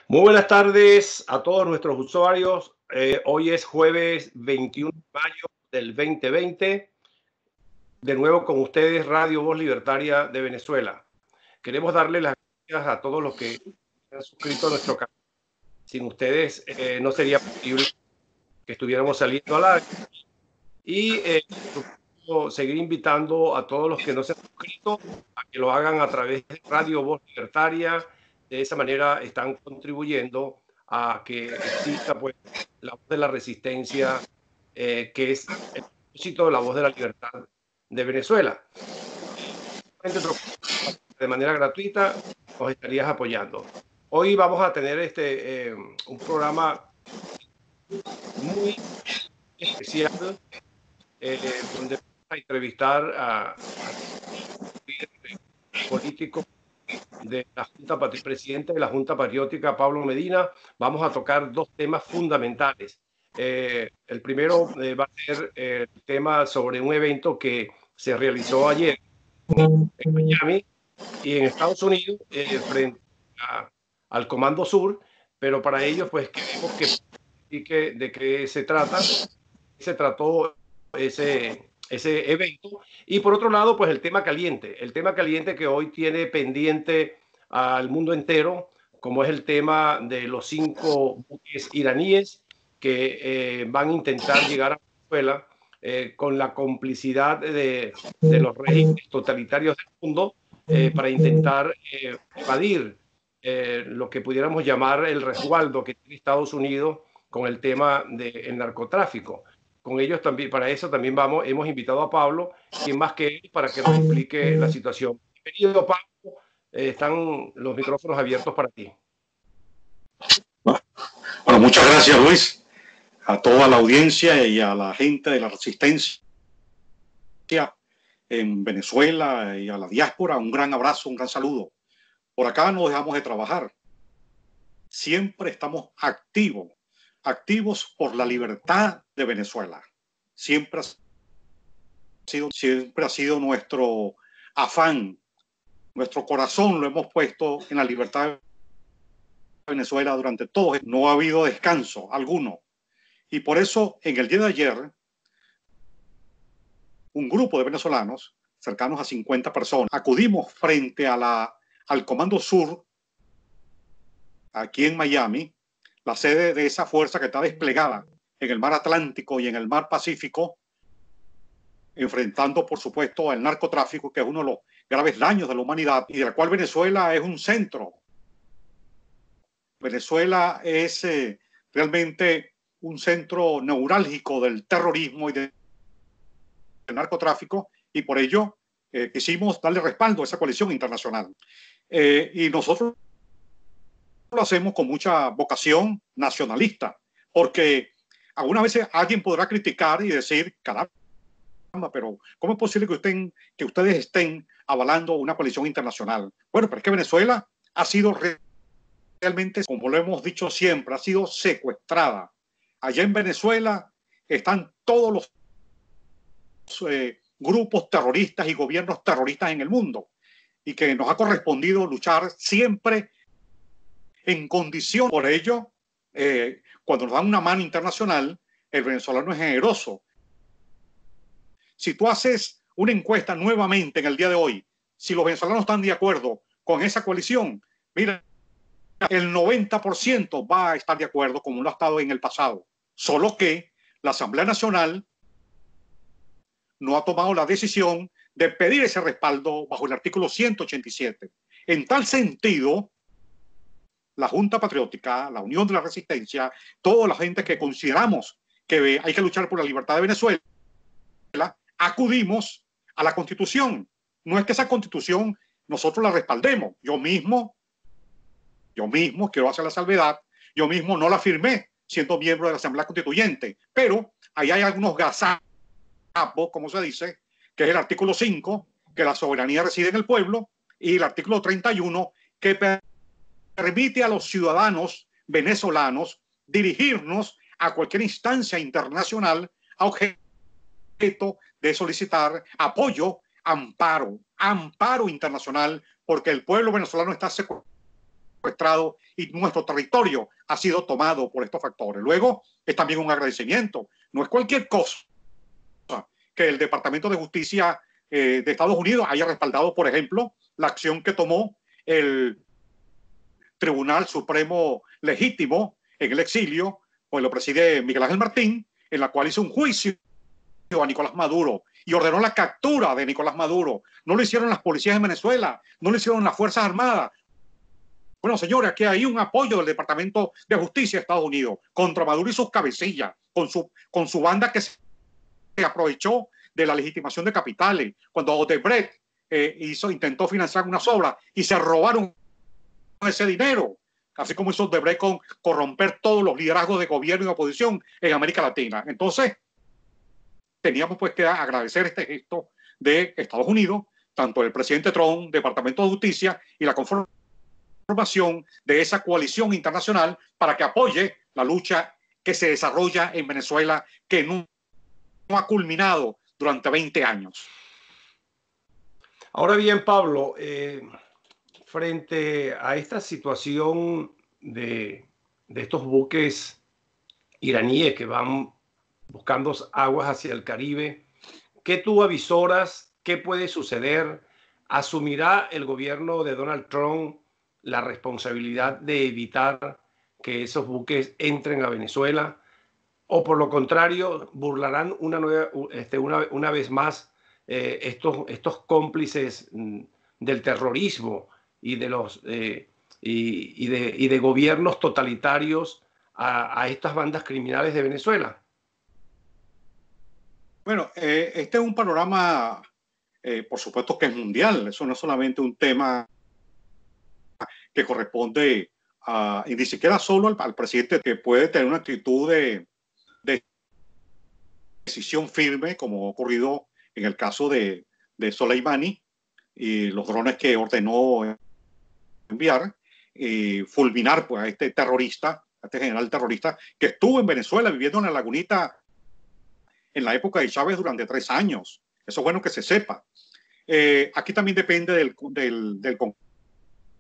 Muy buenas tardes a todos nuestros usuarios. Hoy es jueves 21 de mayo del 2020. De nuevo con ustedes, Radio Voz Libertaria de Venezuela. Queremos darle las gracias a todos los que han suscrito a nuestro canal. Sin ustedes no sería posible que estuviéramos saliendo al aire. Y seguir invitando a todos los que no se han suscrito a que lo hagan a través de Radio Voz Libertaria. De esa manera están contribuyendo a que exista pues, la voz de la resistencia, que es el propósito de la voz de la libertad de Venezuela. De manera gratuita nos estarías apoyando. Hoy vamos a tener un programa muy especial donde vamos a entrevistar a políticos de la Junta, presidente de la Junta Patriótica, Pablo Medina. Vamos a tocar dos temas fundamentales. El primero va a ser el tema sobre un evento que se realizó ayer en Miami y en Estados Unidos frente al Comando Sur, pero para ello pues queremos que explique de qué se trata. Se trató ese evento. Y por otro lado, pues el tema caliente que hoy tiene pendiente al mundo entero, como es el tema de los 5 buques iraníes que van a intentar llegar a Venezuela con la complicidad de los regímenes totalitarios del mundo para intentar evadir lo que pudiéramos llamar el resguardo que tiene Estados Unidos con el tema del narcotráfico. Con ellos también, para eso también hemos invitado a Pablo, quien más que él, para que nos explique la situación. Bienvenido, Pablo. Están los micrófonos abiertos para ti. Bueno, muchas gracias, Luis, a toda la audiencia y a la gente de la resistencia en Venezuela y a la diáspora. Un gran abrazo, un gran saludo. Por acá no dejamos de trabajar. Siempre estamos activos por la libertad de Venezuela. Siempre ha sido nuestro afán, nuestro corazón lo hemos puesto en la libertad de Venezuela durante todo. No ha habido descanso alguno. Y por eso, en el día de ayer, un grupo de venezolanos, cercanos a 50 personas, acudimos frente a al Comando Sur, aquí en Miami, la sede de esa fuerza que está desplegada en el mar Atlántico y en el mar Pacífico, enfrentando, por supuesto, al narcotráfico, que es uno de los graves daños de la humanidad y de la cual Venezuela es un centro. Venezuela es realmente un centro neurálgico del terrorismo y del narcotráfico, y por ello quisimos darle respaldo a esa coalición internacional. Y nosotros lo hacemos con mucha vocación nacionalista, porque algunas veces alguien podrá criticar y decir, caramba, pero ¿cómo es posible que ustedes estén avalando una coalición internacional? Bueno, pero es que Venezuela ha sido realmente, como lo hemos dicho siempre, ha sido secuestrada. Allá en Venezuela están todos los grupos terroristas y gobiernos terroristas en el mundo, y que nos ha correspondido luchar siempre en condición. Por ello, cuando nos dan una mano internacional, el venezolano es generoso. Si tú haces una encuesta nuevamente en el día de hoy, si los venezolanos están de acuerdo con esa coalición, mira, el 90% va a estar de acuerdo como lo ha estado en el pasado. Solo que la Asamblea Nacional no ha tomado la decisión de pedir ese respaldo bajo el artículo 187. En tal sentido, la Junta Patriótica, la Unión de la Resistencia, toda la gente que consideramos que hay que luchar por la libertad de Venezuela, acudimos a la Constitución. No es que esa Constitución nosotros la respaldemos. Yo mismo, quiero hacer la salvedad, yo mismo no la firmé siendo miembro de la Asamblea Constituyente, pero ahí hay algunos gazapos, como se dice, que es el artículo 5, que la soberanía reside en el pueblo, y el artículo 31, que permite a los ciudadanos venezolanos dirigirnos a cualquier instancia internacional a objeto de solicitar apoyo, amparo internacional, porque el pueblo venezolano está secuestrado secuestrado y nuestro territorio ha sido tomado por estos factores. Luego, es también un agradecimiento. No es cualquier cosa que el Departamento de Justicia de Estados Unidos haya respaldado, por ejemplo, la acción que tomó el Tribunal Supremo Legítimo en el exilio, pues lo preside Miguel Ángel Martín, en la cual hizo un juicio a Nicolás Maduro y ordenó la captura de Nicolás Maduro. No lo hicieron las policías de Venezuela, no lo hicieron las Fuerzas Armadas. Bueno, señores, aquí hay un apoyo del Departamento de Justicia de Estados Unidos contra Maduro y sus cabecillas, con su banda que se aprovechó de la legitimación de capitales, cuando Odebrecht intentó financiar unas obras y se robaron ese dinero, así como hizo Odebrecht con corromper todos los liderazgos de gobierno y oposición en América Latina. Entonces, teníamos pues que agradecer este gesto de Estados Unidos, tanto el presidente Trump, Departamento de Justicia y la conformación de esa coalición internacional para que apoye la lucha que se desarrolla en Venezuela, que no ha culminado durante 20 años. Ahora bien, Pablo, frente a esta situación de estos buques iraníes que van buscando aguas hacia el Caribe, ¿qué tú avisoras? ¿Qué puede suceder? ¿Asumirá el gobierno de Donald Trump la responsabilidad de evitar que esos buques entren a Venezuela? ¿O por lo contrario, burlarán una vez más estos cómplices del terrorismo y de gobiernos totalitarios a estas bandas criminales de Venezuela? Bueno, este es un panorama, por supuesto que es mundial. Eso no es solamente un tema que corresponde y ni siquiera solo al presidente, que puede tener una actitud de decisión firme, como ha ocurrido en el caso de Soleimani y los drones que ordenó enviar y fulminar pues, a este terrorista, a este general terrorista que estuvo en Venezuela viviendo en la Lagunita en la época de Chávez durante 3 años. Eso es bueno que se sepa. Aquí también depende del Congreso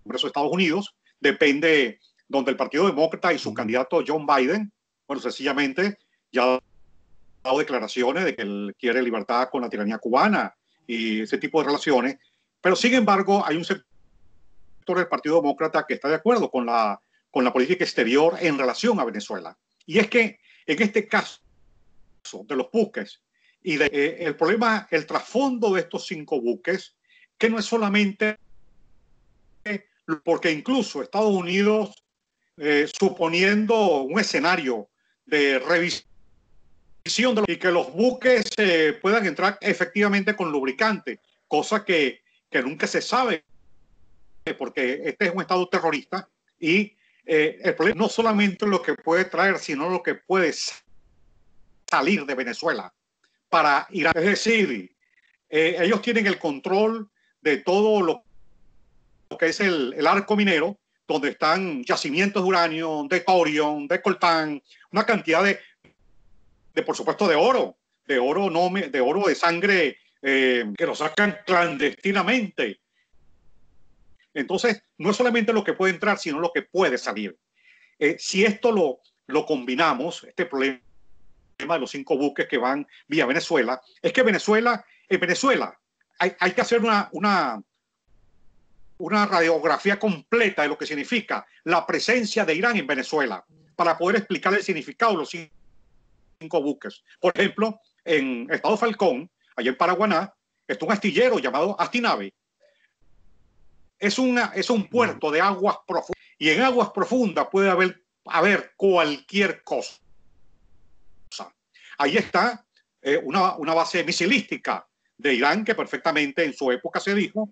de Estados Unidos, depende donde el Partido Demócrata y su candidato John Biden, bueno, sencillamente ya ha dado declaraciones de que él quiere libertad con la tiranía cubana y ese tipo de relaciones, pero sin embargo hay un sector del Partido Demócrata que está de acuerdo con la política exterior en relación a Venezuela. Y es que en este caso de los buques y el problema, el trasfondo de estos 5 buques, que no es solamente porque incluso Estados Unidos, suponiendo un escenario de revisión y que los buques puedan entrar efectivamente con lubricante, cosa que nunca se sabe, porque este es un estado terrorista y el problema no solamente lo que puede traer, sino lo que puede salir de Venezuela para Irán. Es decir, ellos tienen el control de todo lo que es el arco minero, donde están yacimientos de uranio, de corium, de coltán, una cantidad de por supuesto, de oro de sangre que lo sacan clandestinamente. Entonces, no es solamente lo que puede entrar, sino lo que puede salir. Si esto lo combinamos, este problema de los 5 buques que van vía Venezuela, es que en Venezuela hay que hacer una radiografía completa de lo que significa la presencia de Irán en Venezuela para poder explicar el significado de los 5 buques. Por ejemplo, en Estado Falcón, allá en Paraguaná, está un astillero llamado Astinave. Es un puerto de aguas profundas y en aguas profundas puede haber cualquier cosa. Ahí está una base misilística de Irán que perfectamente en su época se dijo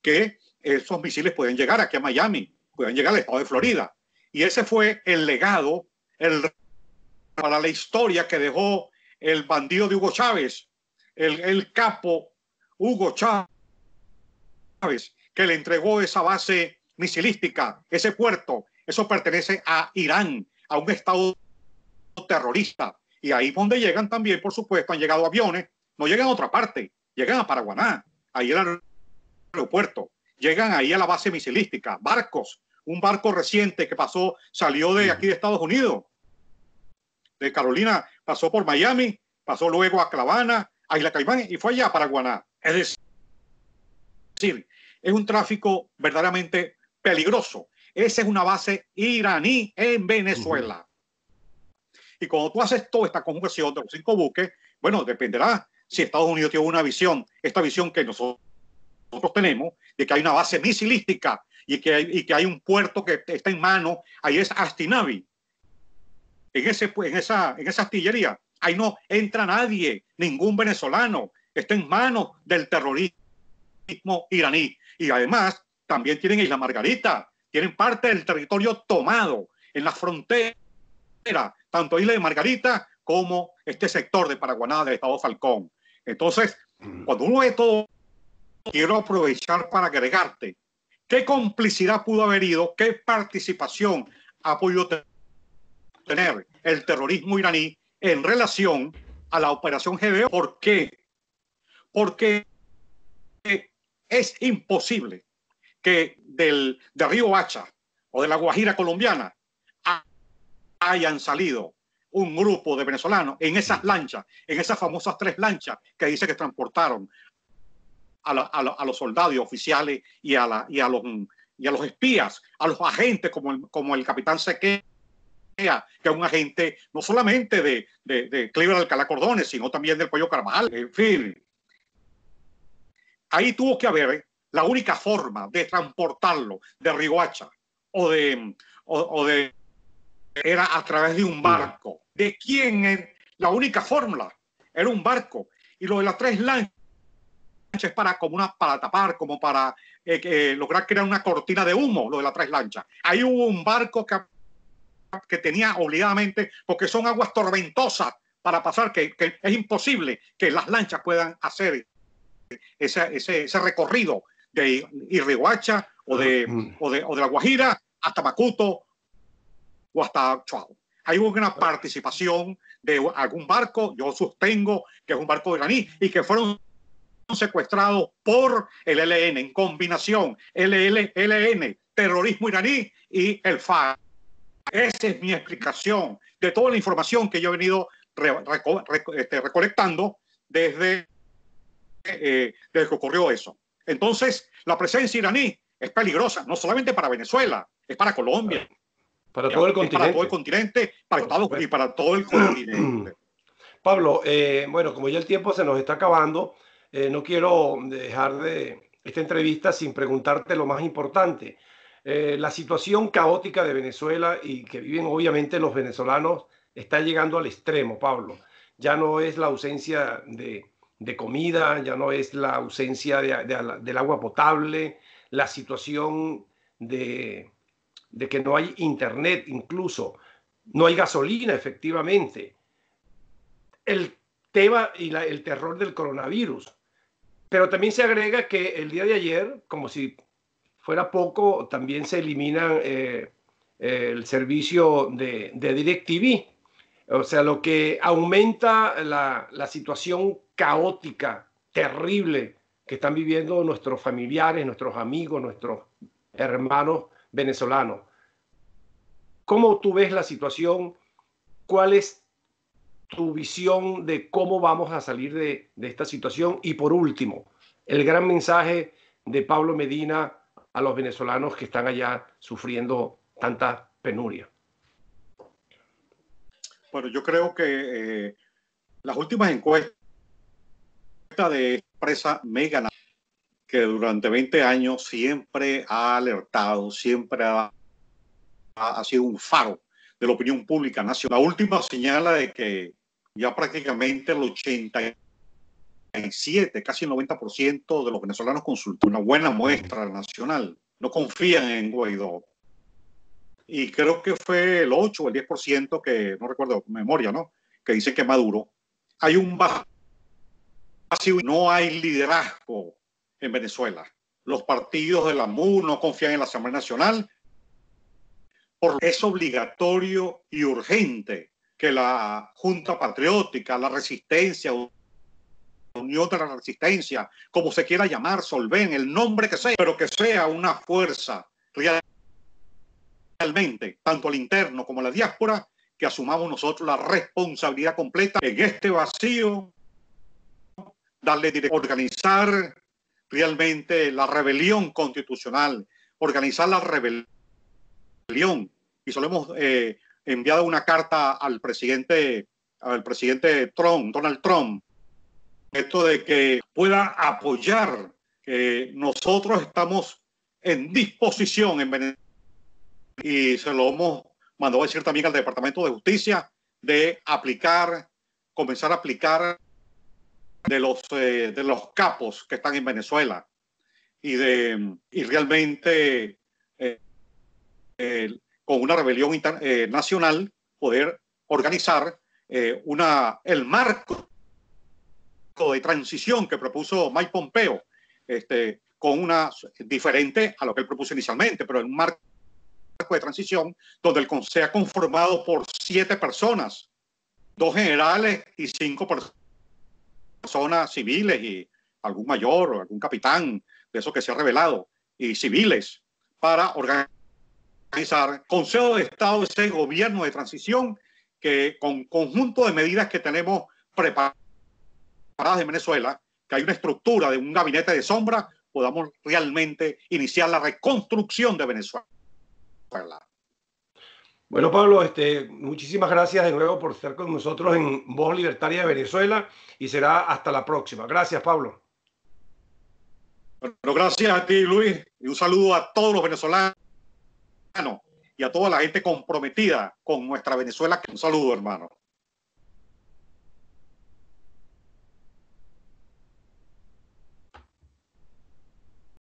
que esos misiles pueden llegar aquí a Miami, pueden llegar al estado de Florida. Y ese fue el legado, para la historia que dejó el bandido de Hugo Chávez, el capo Hugo Chávez, que le entregó esa base misilística, ese puerto. Eso pertenece a Irán, a un estado terrorista. Y ahí es donde llegan también, por supuesto, han llegado aviones, no llegan a otra parte, llegan a Paraguaná, ahí el aeropuerto. llegan ahí a la base misilística, barcos, un barco reciente que salió de aquí de Estados Unidos, de Carolina, pasó por Miami, pasó luego a Clavana, a Isla Caimán y fue allá para Guaná. Es decir, es un tráfico verdaderamente peligroso. Esa es una base iraní en Venezuela. Y cuando tú haces toda esta conjugación de los 5 buques, bueno, dependerá si Estados Unidos tiene una visión, esta visión que nosotros tenemos, de que hay una base misilística y que hay un puerto que está en manos, ahí es Astinavi, en esa astillería. Ahí no entra nadie, ningún venezolano, está en manos del terrorismo iraní. Y además, también tienen Isla Margarita, tienen parte del territorio tomado en la frontera, tanto Isla de Margarita como este sector de Paraguaná del estado Falcón. Entonces, cuando uno ve todo, quiero aprovechar para agregarte qué complicidad pudo haber ido, qué participación ha podido tener el terrorismo iraní en relación a la operación GBO. ¿Por qué? Porque es imposible que de Río Hacha o de la Guajira colombiana hayan salido un grupo de venezolanos en esas lanchas, en esas famosas 3 lanchas que dice que transportaron a los soldados y oficiales y a los espías, a los agentes como el capitán Sequea, que es un agente no solamente de Cleveland Alcalá Cordones, sino también del Cuello Carvajal. En fin, ahí tuvo que haber la única forma de transportarlo de Riohacha era a través de un barco. ¿De quién es? La única fórmula era un barco. Y lo de las 3 lanchas es para tapar, como para lograr crear una cortina de humo, lo de las 3 lanchas. Ahí hubo un barco que tenía obligadamente, porque son aguas tormentosas para pasar, que es imposible que las lanchas puedan hacer ese recorrido de Riohacha o de la Guajira hasta Macuto o hasta Chuao. Hay una participación de algún barco, yo sostengo que es un barco iraní, y que fueron secuestrados por el ELN, en combinación ELN, terrorismo iraní y el FARC. Esa es mi explicación de toda la información que yo he venido recolectando desde que ocurrió eso. Entonces, la presencia iraní es peligrosa, no solamente para Venezuela, es para Colombia. Para todo el continente. Para todo el continente, para Estados Unidos y para todo el continente. Pablo, bueno, como ya el tiempo se nos está acabando, no quiero dejar esta entrevista sin preguntarte lo más importante. La situación caótica de Venezuela y que viven obviamente los venezolanos está llegando al extremo, Pablo. Ya no es la ausencia de comida, ya no es la ausencia del agua potable, la situación de que no hay internet, incluso no hay gasolina, efectivamente. El tema y el terror del coronavirus. Pero también se agrega que el día de ayer, como si fuera poco, también se elimina el servicio de DirecTV. O sea, lo que aumenta la situación caótica, terrible, que están viviendo nuestros familiares, nuestros amigos, nuestros hermanos venezolanos. ¿Cómo tú ves la situación? ¿Cuál es tu visión de cómo vamos a salir de esta situación? Y por último, el gran mensaje de Pablo Medina a los venezolanos que están allá sufriendo tanta penuria. Bueno, yo creo que las últimas encuestas de empresa Megan, que durante 20 años siempre ha alertado, siempre ha sido un faro de la opinión pública nacional. La última señala de que ya prácticamente el 87, casi el 90% de los venezolanos consultados, una buena muestra nacional, no confían en Guaidó. Y creo que fue el 8 o el 10% que, no recuerdo memoria, ¿no?, que dicen que Maduro. Hay un vacío, no hay liderazgo en Venezuela. Los partidos de la MUD no confían en la Asamblea Nacional. Es obligatorio y urgente que la Junta Patriótica, la Resistencia Unión de la Resistencia, como se quiera llamar, Solven, el nombre que sea, pero que sea una fuerza realmente, tanto al interno como a la diáspora, que asumamos nosotros la responsabilidad completa en este vacío, darle dirección, organizar realmente la rebelión constitucional, organizar la rebelión. Y solo hemos enviado una carta al presidente Trump, Donald Trump, esto de que pueda apoyar, que nosotros estamos en disposición en Venezuela, y se lo hemos mandado a decir también al Departamento de Justicia, de comenzar a aplicar de los capos que están en Venezuela y realmente con una rebelión nacional poder organizar el marco de transición que propuso Mike Pompeo, con una diferente a lo que él propuso inicialmente, pero en un marco de transición donde sea conformado por 7 personas, 2 generales y 5 personas civiles y algún mayor o algún capitán de eso que se ha revelado, y civiles, para organizar Consejo de Estado, ese gobierno de transición, que con conjunto de medidas que tenemos preparadas en Venezuela, que hay una estructura de un gabinete de sombra, podamos realmente iniciar la reconstrucción de Venezuela. Bueno, Pablo, muchísimas gracias de nuevo por estar con nosotros en Voz Libertaria de Venezuela, y será hasta la próxima. Gracias, Pablo. Bueno, gracias a ti, Luis, y un saludo a todos los venezolanos y a toda la gente comprometida con nuestra Venezuela. Un saludo, hermano.